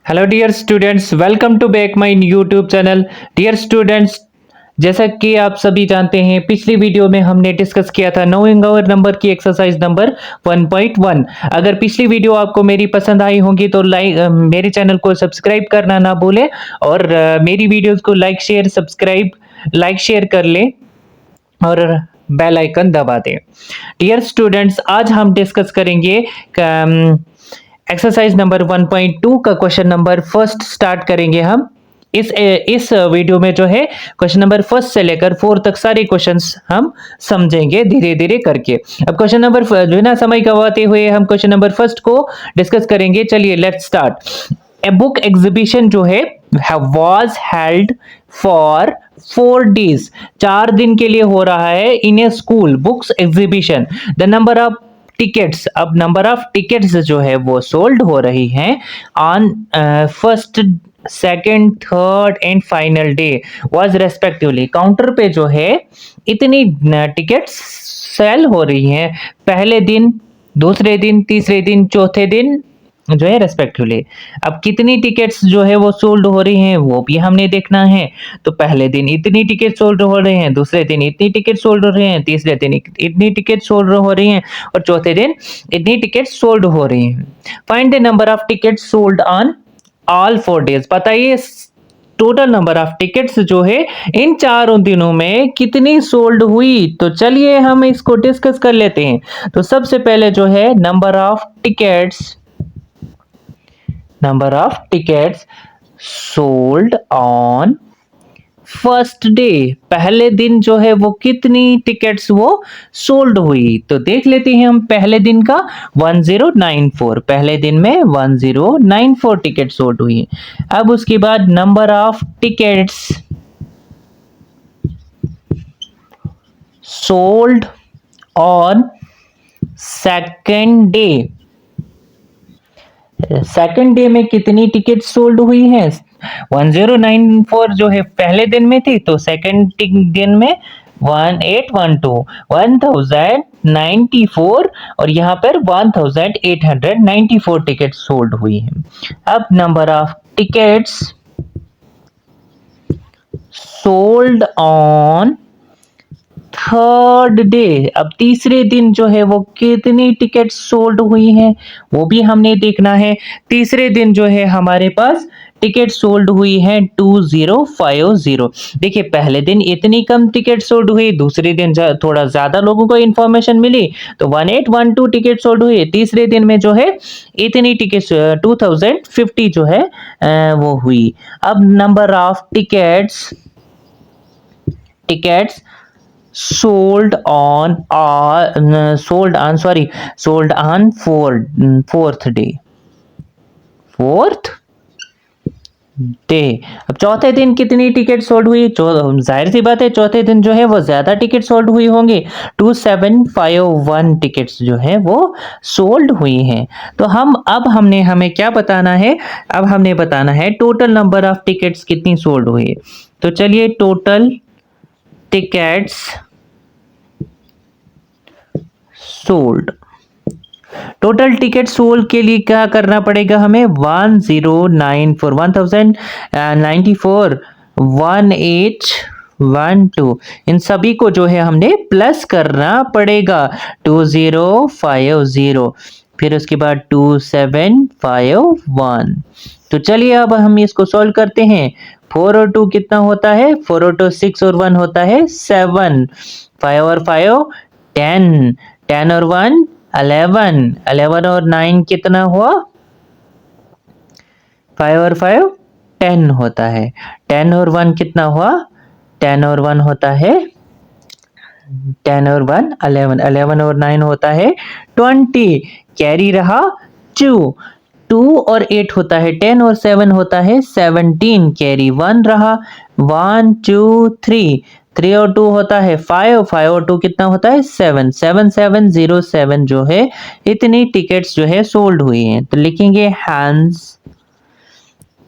Hello dear students, welcome to back my YouTube channel. Dear students, जैसा कि आप सभी जानते हैं, पिछली वीडियो में हमने डिस्कस किया था नोइंग आवर नंबर की एक्सरसाइज नंबर 1.1। अगर पिछली वीडियो आपको मेरी पसंद आई होगी तो मेरे चैनल को सब्सक्राइब करना ना भूलें और मेरी वीडियोस को लाइक शेयर कर लें और बेल आइकन दबा दें। डियर स्टूडेंट्स, आज हम डिस्कस करेंगे एक्सरसाइज नंबर 1.2 का क्वेश्चन नंबर फर्स्ट स्टार्ट करेंगे हम। इस वीडियो में जो है क्वेश्चन नंबर फर्स्ट से लेकर फोर तक सारे क्वेश्चंस हम समझेंगे धीरे धीरे करके। अब क्वेश्चन नंबर जो है ना, समय गवाते हुए हम क्वेश्चन नंबर फर्स्ट को डिस्कस करेंगे। चलिए let's start. A book exhibition जो है वॉज हेल्ड फॉर 4 days, 4 दिन के लिए हो रहा है in a school books exhibition. The number of tickets, अब नंबर ऑफ टिकट्स जो है वो सोल्ड हो रही हैं on first, second, third and final day was respectively. Counter पे जो है इतनी टिकट्स सेल हो रही हैं पहले दिन, दूसरे दिन, तीसरे दिन, चौथे दिन जो है रेस्पेक्टिवली। अब कितनी टिकट्स जो है वो सोल्ड हो रही हैं वो भी हमने देखना है। तो पहले दिन इतनी टिकट सोल्ड हो रहे हैं, दूसरे दिन इतनी टिकट सोल्ड हो रही हैं, तीसरे दिन इतनी टिकट सोल्ड हो रही हैं और चौथे दिन इतनी टिकट सोल्ड हो रही हैं। Find the number of ticket sold on all 4 days। बताइए टोटल नंबर ऑफ टिकट्स जो है इन चारों दिनों में कितनी सोल्ड हुई। तो चलिए हम इसको डिस्कस कर लेते हैं। तो सबसे पहले जो है number of tickets sold on first day, पहले दिन जो है वो कितनी टिकट्स वो सोल्ड हुई। तो देख लेते हैं हम पहले दिन का 1094, पहले दिन में 1094 टिकट सोल्ड हुई। अब उसके बाद number of tickets sold on second day, second day में कितनी टिकट सोल्ड हुई है। 1094 जो है पहले दिन में थी, तो सेकेंड दिन में 1812 1094 और यहाँ पर 1894 टिकट सोल्ड हुई है। अब number of tickets sold on third day, अब तीसरे दिन जो है वो कितनी टिकट सोल्ड हुई हैं वो भी हमने देखना है। तीसरे दिन जो है हमारे पास टिकट सोल्ड हुई है 2050। देखिए पहले दिन इतनी कम टिकट सोल्ड हुई, दूसरे दिन थोड़ा ज्यादा लोगों को इंफॉर्मेशन मिली तो 1812 टिकट सोल्ड हुई। तीसरे दिन में जो है इतनी टिकट 2050 जो है वो हुई। अब number of tickets sold on fourth day. अब चौथे दिन कितनी टिकट सोल्ड हुई। जाहिर सी बात है चौथे दिन जो है वो ज्यादा टिकट सोल्ड हुई होंगी, 2751 टिकट्स जो है वो सोल्ड हुई हैं। तो हमें क्या बताना है, अब हमने बताना है टोटल नंबर ऑफ टिकट्स कितनी सोल्ड हुई। तो चलिए total tickets sold, total ticket sold के लिए क्या करना पड़ेगा हमें, 1094 1094 1812 इन सभी को जो है हमने प्लस करना पड़ेगा। 2050 फिर उसके बाद 2751। तो चलिए अब हम इसको सॉल्व करते हैं। 4 और 2 कितना होता है, 4 और 2 6 और 1 होता है 7, 5 और 5 10, 10 और 1 11, 11 और 9 कितना हुआ, 5 और 5 10 होता है। 10 और 1 कितना हुआ, 10 और 1 होता है 10 और 1 11, 11 और 9 होता है 20, कैरी रहा 2, 2 और 8 होता है 10 और 7 होता है 17, कैरी 1 रहा 1 2 3, 3 और 2 होता है 5, 5 और 2 कितना होता है 7, 7707 जो है इतनी टिकट्स जो है सोल्ड हुई हैं। तो लिखेंगे hence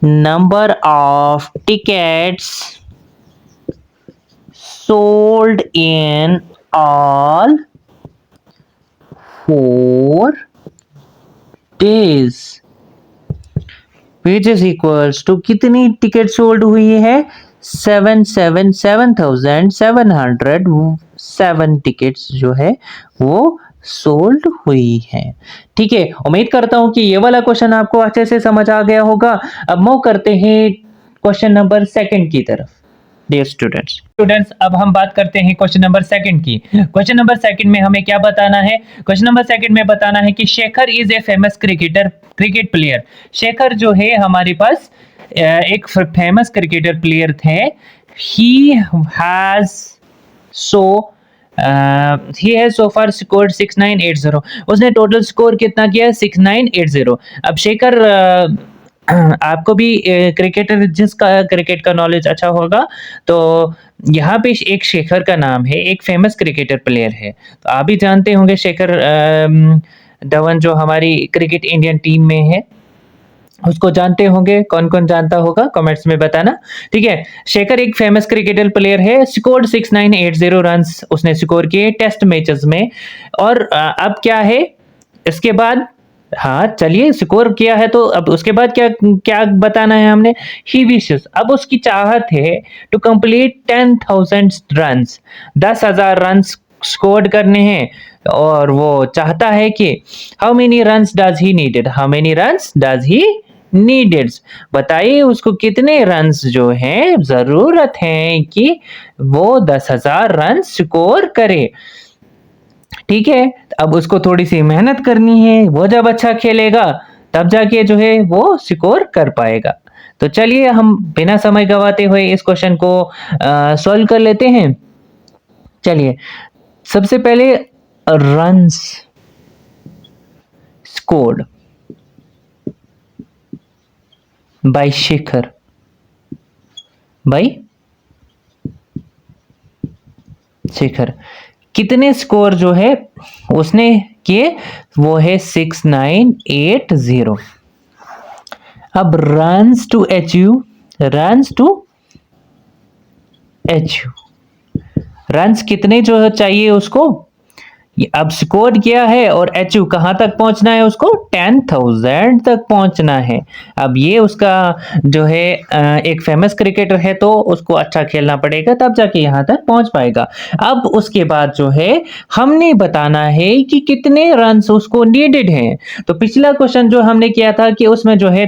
number of tickets sold in all 4 days। Which is equals to कितनी टिकट सोल्ड हुई है 7,707 टिकट्स जो है वो सोल्ड हुई है। ठीक है, उम्मीद करता हूं कि ये वाला क्वेश्चन आपको अच्छे से समझ आ गया होगा। अब मूव करते हैं क्वेश्चन नंबर सेकंड की तरफ। डियर स्टूडेंट्स अब हम बात करते हैं क्वेश्चन नंबर सेकंड की। क्वेश्चन नंबर सेकंड में हमें क्या बताना है? क्वेश्चन नंबर सेकंड में बताना है कि Shekhar is a famous cricket player. Shekhar जो है हमारे पास एक फेमस क्रिकेटर प्लेयर थे। He has so far scored 6980। उसने टोटल स्कोर कितना किया? 6980। अब शेखर आपको भी क्रिकेटर जिसका क्रिकेट का नॉलेज अच्छा होगा तो यहाँ पे एक शेखर का नाम है, एक फेमस क्रिकेटर प्लेयर है। तो आप भी जानते होंगे शेखर धवन जो हमारी क्रिकेट इंडियन टीम में है, उसको जानते होंगे। कौन कौन जानता होगा कमेंट्स में बताना। ठीक है, शेखर एक फेमस क्रिकेटर प्लेयर है। स्कोर्ड 6980 रन्स उसने स्कोर किए टेस्ट मैचेस में। और अब क्या है इसके बाद? हाँ चलिए, स्कोर किया है तो अब उसके बाद क्या क्या बताना है हमने? ही विशेस, अब उसकी चाहत है to complete 10,000 runs, 10,000 runs score करने हैं। और वो चाहता है कि how many runs does he needed, how many runs does he needed, बताइए उसको कितने रन्स जो हैं जरूरत है कि वो 10,000 रन स्कोर करे। ठीक है, अब उसको थोड़ी सी मेहनत करनी है। वो जब अच्छा खेलेगा तब जाके जो है वो स्कोर कर पाएगा। तो चलिए हम बिना समय गवाते हुए इस क्वेश्चन को सॉल्व कर लेते हैं। चलिए, सबसे पहले रन्स स्कोर्ड बाय शेखर कितने स्कोर जो है उसने किए? वो है 6980। अब रन्स टू अचीव, रन्स कितने जो चाहिए उसको? अब स्कोर किया है और अचीव कहां तक पहुंचना है उसको? 10,000 तक पहुंचना है। अब ये उसका जो है एक फेमस क्रिकेटर है तो उसको अच्छा खेलना पड़ेगा तब जाके यहां तक पहुंच पाएगा। अब उसके बाद जो है हमने बताना है कि कितने रन्स उसको नीडेड हैं। तो पिछला क्वेश्चन जो हमने किया था कि उसमें जो है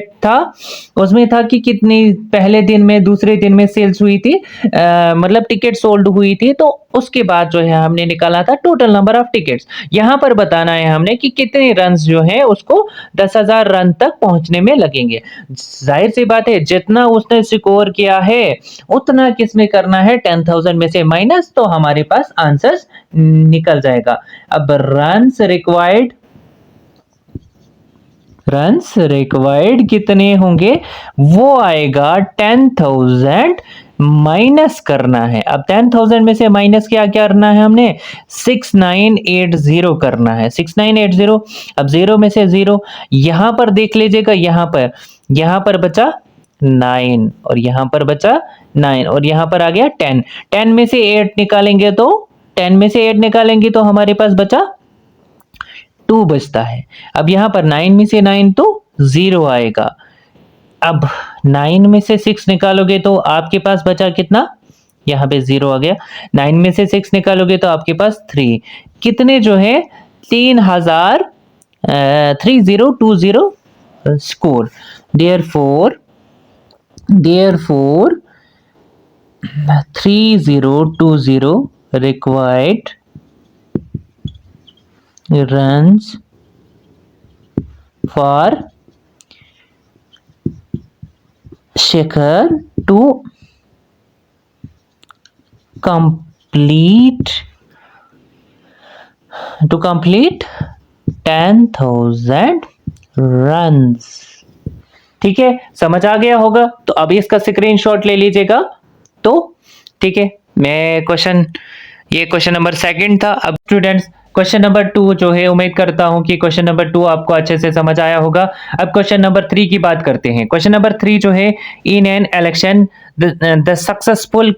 उसमें था कि कितनी पहले दिन में दूसरे दिन में सेल्स हुई थी, मतलब टिकट सोल्ड हुई थी। तो उसके बाद जो है हमने निकाला था टोटल नंबर ऑफ टिकट्स। यहां पर बताना है हमने कि कितने रन्स जो है उसको 10,000 रन तक पहुंचने में लगेंगे। जाहिर सी बात है जितना उसने स्कोर किया है उतना किसमें करना है? 10,000 में से माइनस, तो हमारे पास आंसर निकल जाएगा। अब रन्स रिक्वायर्ड कितने होंगे? वो आएगा 10,000 माइनस करना है। अब 10,000 में से माइनस क्या करना है हमने? 6980 करना है। 6980, अब जीरो में से जीरो यहां पर देख लीजिएगा, यहां पर बचा 9 और यहां पर बचा 9 और यहां पर आ गया 10। 10 में से 8 निकालेंगे तो हमारे पास बचा 2 बचता है। अब यहां पर 9 में से 9 तो 0 आएगा। अब 9 में से 6 निकालोगे तो आपके पास बचा कितना? यहाँ पे 0 आ गया। 9 में से 6 निकालोगे तो आपके पास 3। कितने जो है? 3020 score. Therefore 3020 required runs for Shekhar to complete 10,000 runs। ठीक है, समझ आ गया होगा। तो अभी इसका स्क्रीनशॉट ले लीजिएगा। तो ठीक है, ये क्वेश्चन नंबर सेकंड था। अब स्टूडेंट्स क्वेश्चन नंबर 2 जो है, उम्मीद करता हूं कि क्वेश्चन नंबर 2 आपको अच्छे से समझ आया होगा। अब क्वेश्चन नंबर 3 की बात करते हैं। क्वेश्चन नंबर 3 जो है, in an election the successful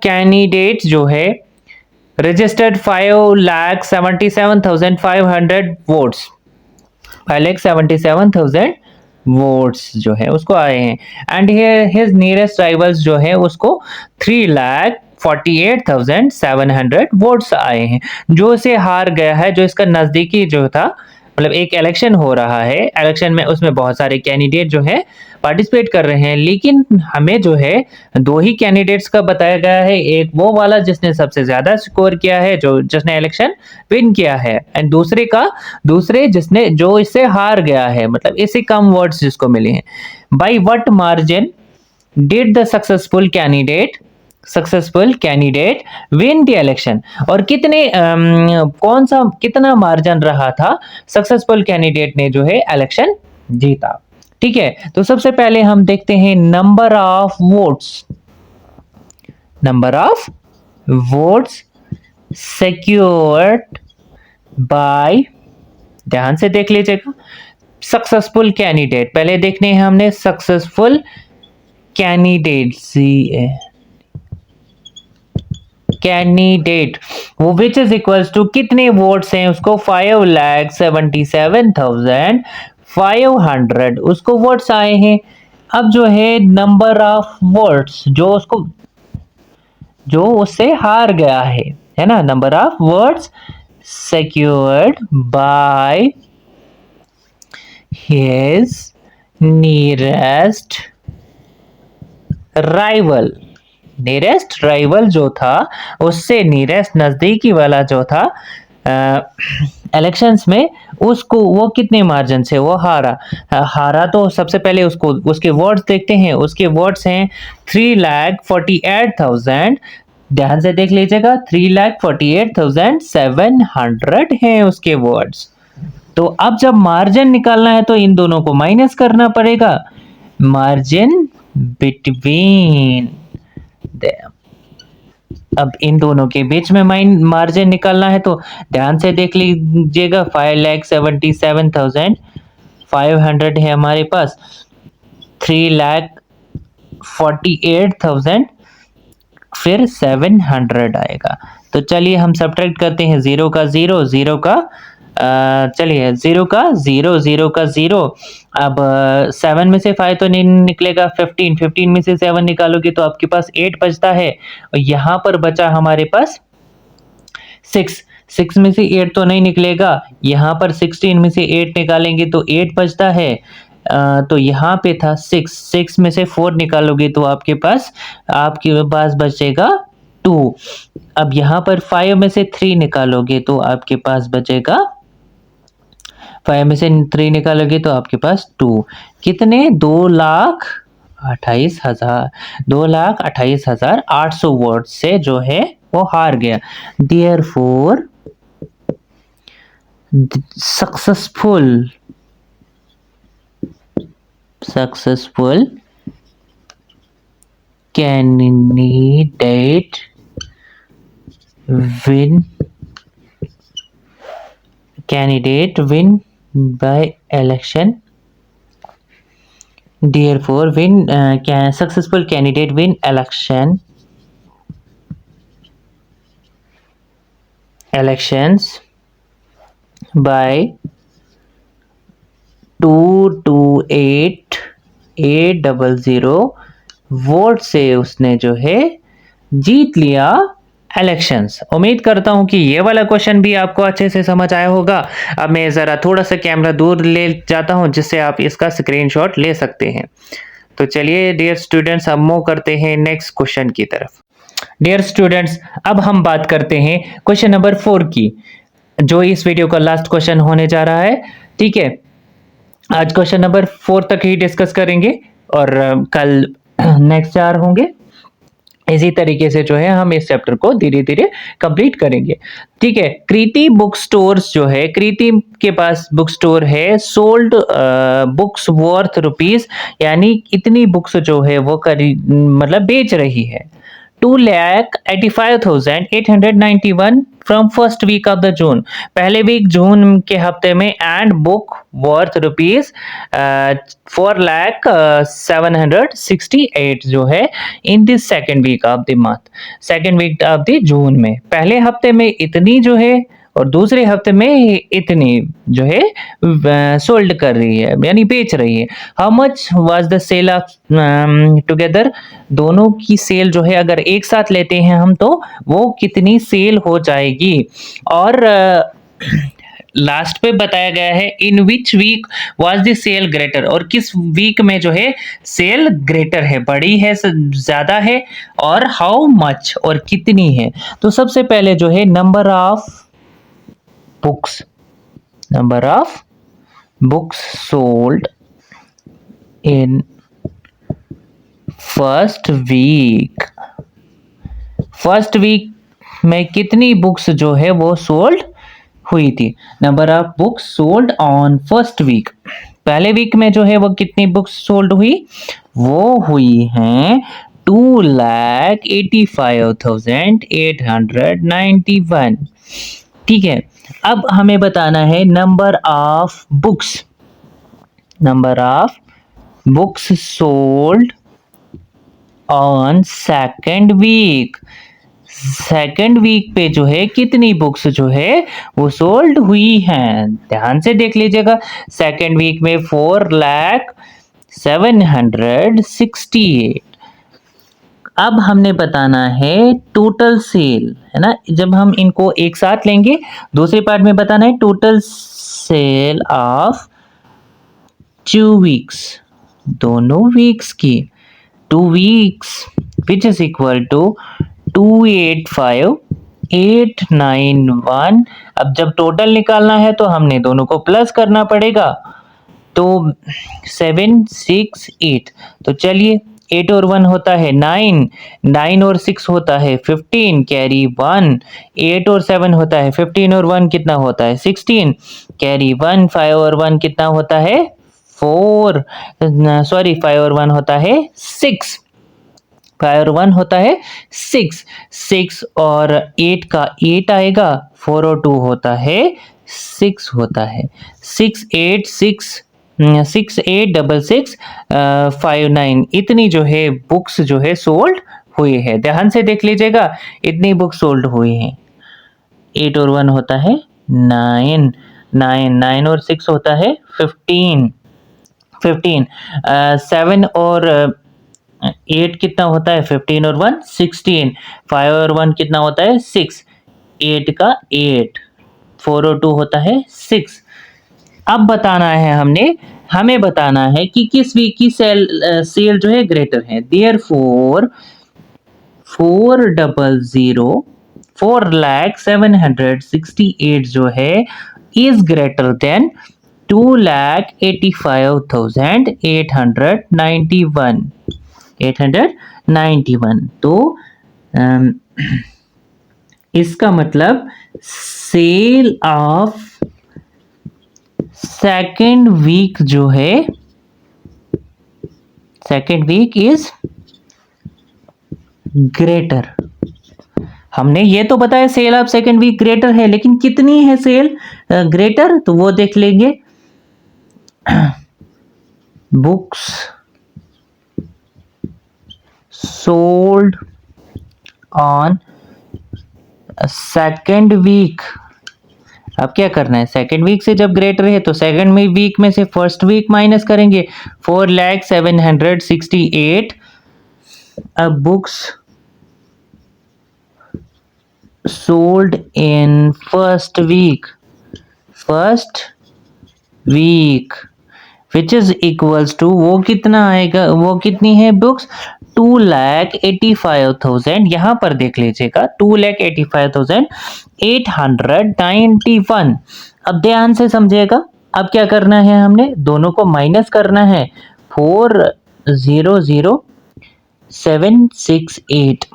candidate जो है रजिस्टर्ड 5,77,500 वोट्स। 5,77,000 वोट्स जो है उसको आए हैं। एंड हिज नियरेस्ट राइवल्स जो है उसको 3,48,700 वोट्स आए हैं। जो इसे हार गया है, जो इसका नजदीकी जो था, मतलब एक इलेक्शन हो रहा है, इलेक्शन में उसमें बहुत सारे कैंडिडेट जो है पार्टिसिपेट कर रहे हैं, लेकिन हमें जो है दो ही कैंडिडेट्स का बताया गया है। एक वो वाला जिसने सबसे ज्यादा स्कोर किया है, जो जिसने इलेक्शन विन किया है, एंड दूसरे जिसने जो इससे हार गया है, मतलब इससे कम वोट्स जिसको मिले हैं। By what margin did the successful candidate win the election, और कितना मार्जिन रहा था सक्सेसफुल कैंडिडेट ने जो है इलेक्शन जीता। ठीक है, तो सबसे पहले हम देखते हैं number of votes secured by, ध्यान से देख लीजिएगा, सक्सेसफुल कैंडिडेट। पहले देखने हैं हमने सक्सेसफुल कैंडिडेट वो विच इज इक्वल्स टू कितने वोट्स हैं उसको 5,77,500 उसको वोट्स आए हैं। अब जो है नंबर ऑफ वोट्स जो उससे हार गया है ना, number of votes secured by his nearest rival जो था उससे नियरेस्ट नजदीकी वाला जो था इलेक्शंस में, उसको वो कितने मार्जिन से वो हारा। तो सबसे पहले उसके वोट्स देखते हैं। उसके वोट्स हैं 3,48,000, ध्यान से देख लीजिएगा, 3,48,700 हैं उसके वर्ड्स। तो अब जब मार्जिन निकालना है तो इन दोनों को माइनस करना पड़ेगा, मार्जिन बिटवीन अब इन दोनों के बीच में मार्जिन निकालना है, तो ध्यान से देख लीजिएगा, 5,77,500 है हमारे पास, 3,48,000 फिर 700 आएगा। तो चलिए हम सब्ट्रैक्ट करते हैं, जीरो का जीरो, चलिए जीरो का जीरो। अब 7 में से 5 तो नहीं निकलेगा, 15 में से 7 निकालोगे तो आपके पास 8 बचता है, और यहाँ पर बचा हमारे पास 6 में से 8 तो नहीं निकलेगा, यहाँ पर 16 में से 8 निकालेंगे तो 8 बचता है। तो यहाँ पे था 6 में से 4 निकालोगे तो आपके पास बचेगा 2। अब यहाँ पर 5 में से 3 निकालोगे तो आपके पास बचेगा 5 में से 3 निकालोगे तो आपके पास 2। कितने? 2,28,800 वोट से जो है वो हार गया। Therefore successful candidate win by election. Therefore successful candidate win elections by 228,800 vote से उसने जो है जीत लिया इलेक्शंस। उम्मीद करता हूं कि ये वाला क्वेश्चन भी आपको अच्छे से समझ आया होगा। अब मैं ज़रा थोड़ा सा कैमरा दूर ले जाता हूं जिससे आप इसका स्क्रीनशॉट ले सकते हैं। तो चलिए डियर स्टूडेंट्स, अब मूव करते हैं नेक्स्ट क्वेश्चन की तरफ। डियर स्टूडेंट्स, अब हम बात करते हैं क्वेश्चन नंबर 4 की, जो इस वीडियो का लास्ट क्वेश्चन होने जा रहा है। ठीक है, आज क्वेश्चन नंबर 4 तक ही डिस्कस करेंगे और कल नेक्स्ट 4 होंगे। इसी तरीके से जो है हम इस चैप्टर को धीरे धीरे कंप्लीट करेंगे। ठीक है, कृति बुक स्टोर्स जो है, कृति के पास बुक स्टोर है, सोल्ड बुक्स वर्थ रुपीज, यानी इतनी बुक्स जो है वो मतलब बेच रही है 2,85,891 from first week of the June, पहले वीक जून के हफ्ते में, एंड बुक वर्थ रुपीज 4,768 जो है in this second week of the month, second week of the June में। पहले हफ्ते में इतनी जो है और दूसरे हफ्ते में इतनी जो है सोल्ड कर रही है यानी बेच रही है। How much was the sale of together, दोनों की सेल जो है अगर एक साथ लेते हैं हम तो वो कितनी सेल हो जाएगी। और लास्ट पे बताया गया है in which week was the sale greater, और किस वीक में जो है सेल ग्रेटर है, बड़ी है, ज्यादा है, और हाउ मच और कितनी है। तो सबसे पहले जो है number of books, number of books sold in first week, first week में कितनी बुक्स जो है वो सोल्ड हुई थी। Number of books sold on first week, पहले वीक में जो है वो कितनी बुक्स सोल्ड हुई, वो हुई हैं 2,85,891। ठीक है, अब हमें बताना है number of books, number of books sold on second week, second week पे जो है कितनी बुक्स जो है वो सोल्ड हुई हैं। ध्यान से देख लीजिएगा, सेकेंड वीक में 4,07,68। अब हमने बताना है टोटल सेल, है ना, जब हम इनको एक साथ लेंगे दूसरे पार्ट में बताना है टोटल सेल ऑफ 2 वीक्स, दोनों वीक्स की, 2 weeks which is equal to 285,891। अब जब टोटल निकालना है तो हमने दोनों को प्लस करना पड़ेगा, तो 768, तो चलिए 8 और 1 होता है 9, 9 और 6 होता है 15, कैरी 1, 8 और 7 होता है 15 और 1 कितना होता है 16, कैरी 1, 5 और 1 कितना होता है 4, सॉरी 5 और 1 होता है 6, 5 और 1 होता है 6, 6 और 8 का 8 आएगा, 4 और 2 होता है 6 होता है, 6 8 6 6 8 6 5 9, इतनी जो है बुक्स जो है सोल्ड हुई है। ध्यान से देख लीजिएगा, इतनी बुक्स सोल्ड हुई हैं। 8 और 1 होता है 9, 9 9 और 6 होता है 15, 15 7 और 8 कितना होता है 15 और 1 16, 5 और 1 कितना होता है 6, 8 का 8, 4 और 2 होता है 6। अब बताना है हमें बताना है कि किस वीक की सेल जो है ग्रेटर है। देयरफॉर 4,768 जो है इज ग्रेटर देन 2,85,891, 891। तो इसका मतलब सेल ऑफ सेकेंड वीक जो है, सेकेंड वीक इज ग्रेटर। हमने ये तो बताया sale of second week greater है, लेकिन कितनी है सेल ग्रेटर, तो वो देख लेंगे। Books sold on second week, अब क्या करना है, सेकेंड वीक से जब ग्रेटर है तो सेकेंड वीक में से फर्स्ट वीक माइनस करेंगे, 4,768। अब books sold in first week which is equals to, वो कितना आएगा, वो कितनी है बुक्स 2,85,000, यहां पर देख लीजिएगा 2,85,891। अब ध्यान से समझिएगा, अब क्या करना है, हमने दोनों को माइनस करना है, 4,0,768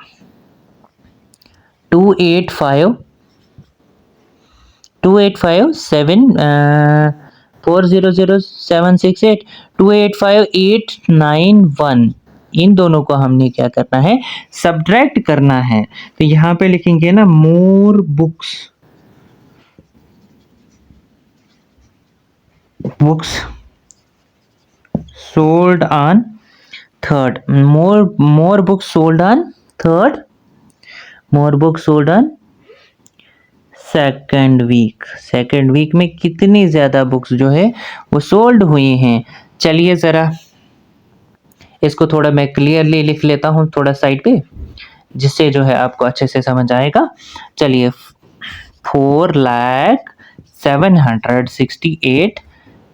285,891, इन दोनों को हमने क्या करना है, सब्ट्रैक्ट करना है। तो यहाँ पे लिखेंगे ना more books sold on third, more books sold on third, more books sold on second week में कितनी ज़्यादा बुक्स जो है वो सोल्ड हुई हैं। चलिए ज़रा इसको थोड़ा मैं क्लियरली लिख लेता हूँ थोड़ा साइड पे, जिससे जो है आपको अच्छे से समझ आएगा। चलिए 4,768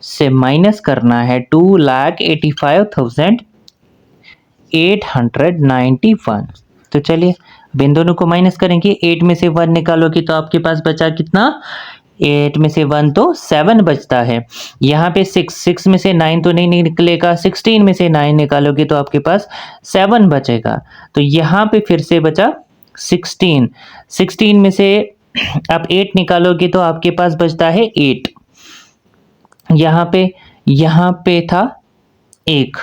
से माइनस करना है 2,85,891। तो चलिए अब इन दोनों को माइनस करेंगे। 8 में से 1 निकालोगे तो आपके पास बचा कितना? 8 में से 1 तो 7 बचता है। यहाँ पे 6 में से 9 तो नहीं निकलेगा। 16 में से 9 निकालोगे तो आपके पास 7 बचेगा। तो यहाँ पे फिर से बचा 16 में से आप 8 निकालोगे तो आपके पास बचता है 8। यहाँ पे था 1,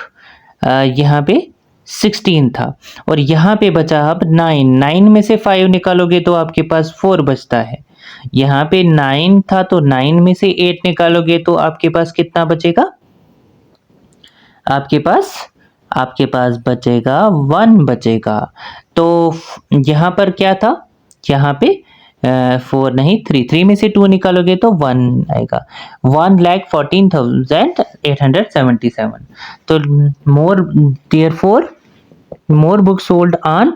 यहाँ पे 16 था और यहाँ पे बचा अब 9 में से 5 निकालोगे तो आपके पास 4 बचता है। यहाँ पे 9 था तो 9 में से 8 निकालोगे तो आपके पास कितना बचेगा? आपके पास बचेगा 1 बचेगा। तो यहाँ पर क्या था? यहाँ पे 4 नहीं 3 में से 2 निकालोगे तो 1 आएगा। 1,14,877। तो more book sold on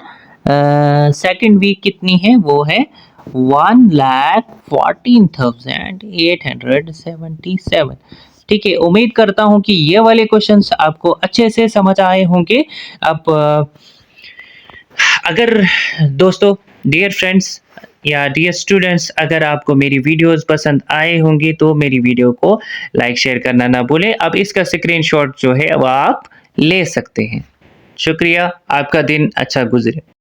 second week कितनी है? वो है 1,14,877। ठीक है, उम्मीद करता हूँ कि ये वाले क्वेश्चंस आपको अच्छे से समझ आए होंगे। अब अगर दोस्तों, डियर फ्रेंड्स या डियर स्टूडेंट्स, अगर आपको मेरी वीडियोस पसंद आए होंगे तो मेरी वीडियो को लाइक शेयर करना ना भूलें। अब इसका स्क्रीनशॉट जो है वो आप ले सकते हैं। शुक्रिया, आपका दिन अच्छा गुजरे।